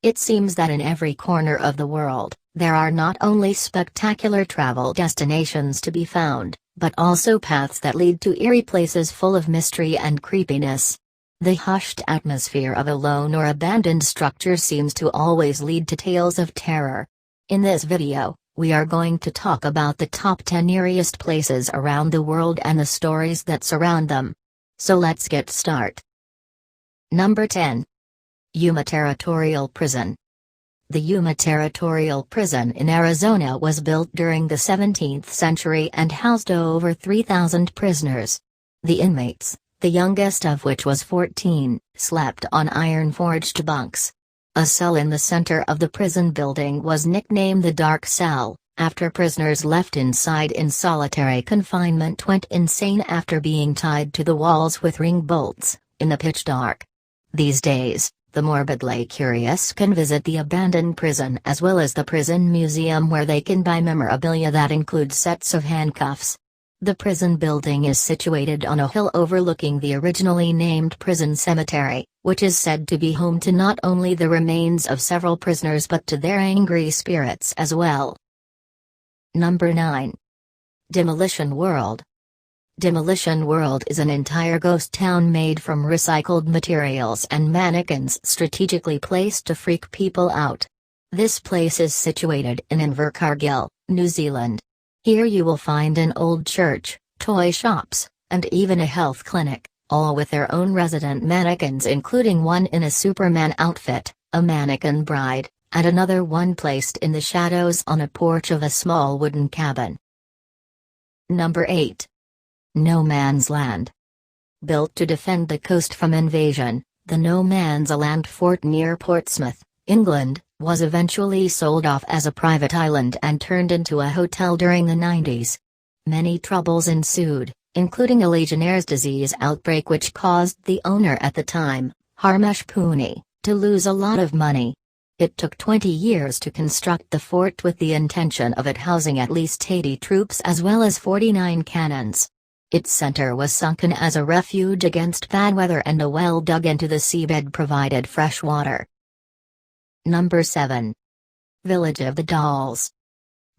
It seems that in every corner of the world, there are not only spectacular travel destinations to be found, but also paths that lead to eerie places full of mystery and creepiness. The hushed atmosphere of a lone or abandoned structure seems to always lead to tales of terror. In this video, we are going to talk about the top 10 eeriest places around the world and the stories that surround them. So let's get started. Number 10. Yuma Territorial Prison. The Yuma Territorial Prison in Arizona was built during the 17th century and housed over 3,000 prisoners. The inmates, the youngest of which was 14, slept on iron-forged bunks. A cell in the center of the prison building was nicknamed the Dark Cell, after prisoners left inside in solitary confinement went insane after being tied to the walls with ring bolts, in the pitch dark. These days, the morbidly curious can visit the abandoned prison as well as the prison museum where they can buy memorabilia that includes sets of handcuffs. The prison building is situated on a hill overlooking the originally named prison cemetery, which is said to be home to not only the remains of several prisoners but to their angry spirits as well. Number 9. Demolition World. Demolition World is an entire ghost town made from recycled materials and mannequins strategically placed to freak people out. This place is situated in Invercargill, New Zealand. Here you will find an old church, toy shops, and even a health clinic, all with their own resident mannequins, including one in a Superman outfit, a mannequin bride, and another one placed in the shadows on a porch of a small wooden cabin. Number 8. No Man's Land. Built to defend the coast from invasion, the No Man's Land fort near Portsmouth, England, was eventually sold off as a private island and turned into a hotel during the 90s. Many troubles ensued, including a Legionnaire's disease outbreak which caused the owner at the time, Harmesh Pooney, to lose a lot of money. It took 20 years to construct the fort with the intention of it housing at least 80 troops as well as 49 cannons. Its center was sunken as a refuge against bad weather and a well dug into the seabed provided fresh water. Number 7. Village of the Dolls.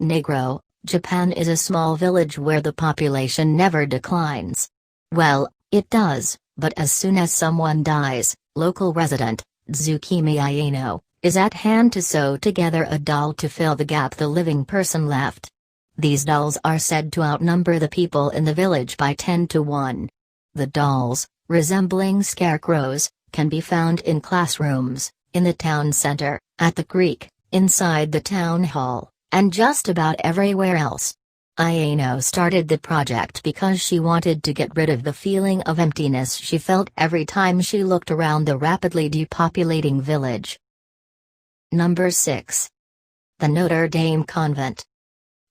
Negro, Japan is a small village where the population never declines. Well, it does, but as soon as someone dies, local resident, Tsukimi Ayano, is at hand to sew together a doll to fill the gap the living person left. These dolls are said to outnumber the people in the village by 10 to 1. The dolls, resembling scarecrows, can be found in classrooms, in the town center, at the creek, inside the town hall, and just about everywhere else. Ayano started the project because she wanted to get rid of the feeling of emptiness she felt every time she looked around the rapidly depopulating village. Number 6. The Notre Dame Convent.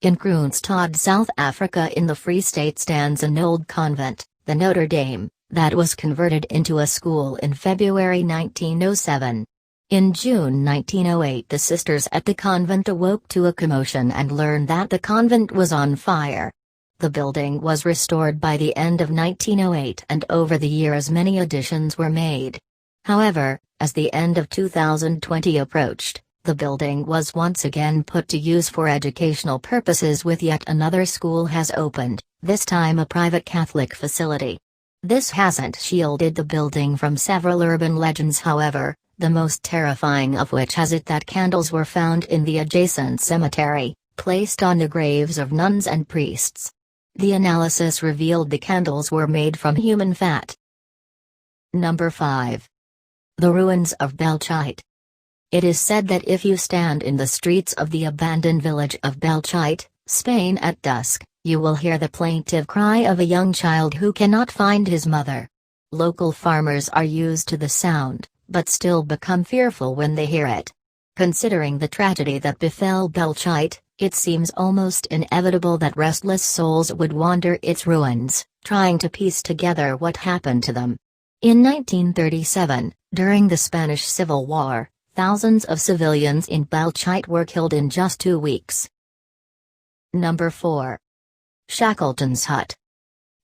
In Kroonstad, South Africa in the Free State stands an old convent, the Notre Dame, that was converted into a school in February 1907. In June 1908 the sisters at the convent awoke to a commotion and learned that the convent was on fire. The building was restored by the end of 1908 and over the years many additions were made. However, as the end of 2020 approached, the building was once again put to use for educational purposes with yet another school has opened, this time a private Catholic facility. This hasn't shielded the building from several urban legends, however, the most terrifying of which has it that candles were found in the adjacent cemetery, placed on the graves of nuns and priests. The analysis revealed the candles were made from human fat. Number 5. The Ruins of Belchite. It is said that if you stand in the streets of the abandoned village of Belchite, Spain at dusk, you will hear the plaintive cry of a young child who cannot find his mother. Local farmers are used to the sound, but still become fearful when they hear it. Considering the tragedy that befell Belchite, it seems almost inevitable that restless souls would wander its ruins, trying to piece together what happened to them. In 1937, during the Spanish Civil War, thousands of civilians in Belchite were killed in just 2 weeks. Number 4. Shackletons Hut.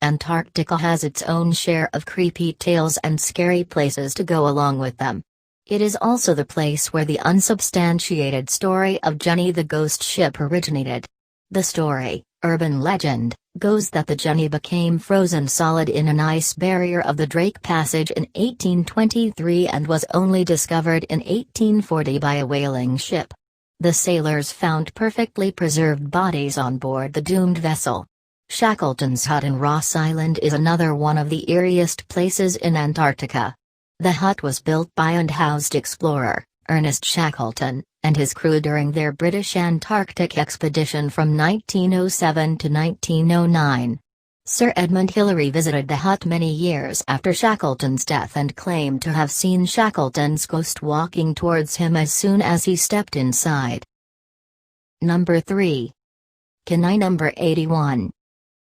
Antarctica has its own share of creepy tales and scary places to go along with them. It is also the place where the unsubstantiated story of Jenny the ghost ship originated. The story, urban legend, goes that the Jenny became frozen solid in an ice barrier of the Drake Passage in 1823 and was only discovered in 1840 by a whaling ship. The sailors found perfectly preserved bodies on board the doomed vessel. Shackletons Hut in Ross Island is another one of the eeriest places in Antarctica. The hut was built by and housed explorer, Ernest Shackleton, and his crew during their British Antarctic expedition from 1907 to 1909. Sir Edmund Hillary visited the hut many years after Shackleton's death and claimed to have seen Shackleton's ghost walking towards him as soon as he stepped inside. Number 3. Cani Number 81.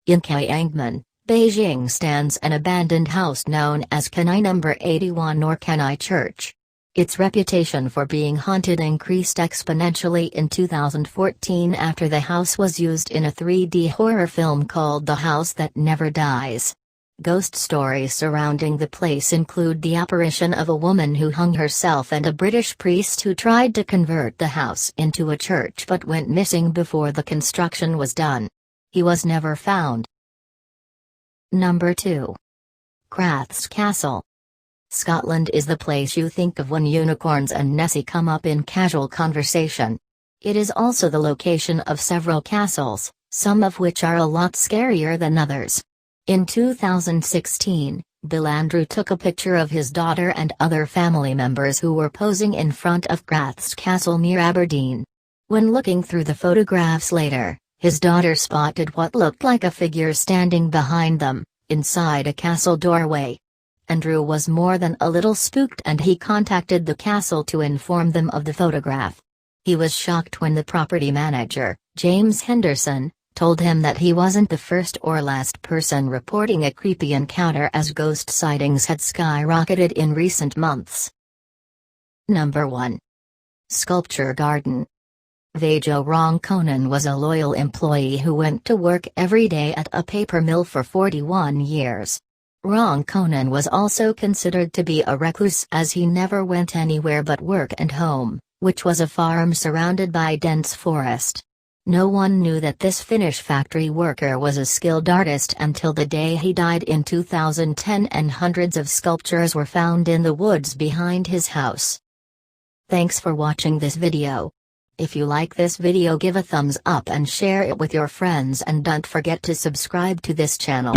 In Kayangman, Beijing stands an abandoned house known as Cani Number 81 or Cani Church. Its reputation for being haunted increased exponentially in 2014 after the house was used in a 3D horror film called The House That Never Dies. Ghost stories surrounding the place include the apparition of a woman who hung herself and a British priest who tried to convert the house into a church but went missing before the construction was done. He was never found. Number 2. Kraths Castle. Scotland is the place you think of when unicorns and Nessie come up in casual conversation. It is also the location of several castles, some of which are a lot scarier than others. In 2016, Bill Andrew took a picture of his daughter and other family members who were posing in front of Kraths Castle near Aberdeen. When looking through the photographs later, his daughter spotted what looked like a figure standing behind them, inside a castle doorway. Andrew was more than a little spooked and he contacted the castle to inform them of the photograph. He was shocked when the property manager, James Henderson, told him that he wasn't the first or last person reporting a creepy encounter as ghost sightings had skyrocketed in recent months. Number 1. Sculpture Garden. Vajo Ronconen was a loyal employee who went to work every day at a paper mill for 41 years. Ronconen was also considered to be a recluse as he never went anywhere but work and home, which was a farm surrounded by dense forest. No one knew that this Finnish factory worker was a skilled artist until the day he died in 2010, and hundreds of sculptures were found in the woods behind his house. Thanks for watching this video. If you like this video, give a thumbs up and share it with your friends, and don't forget to subscribe to this channel.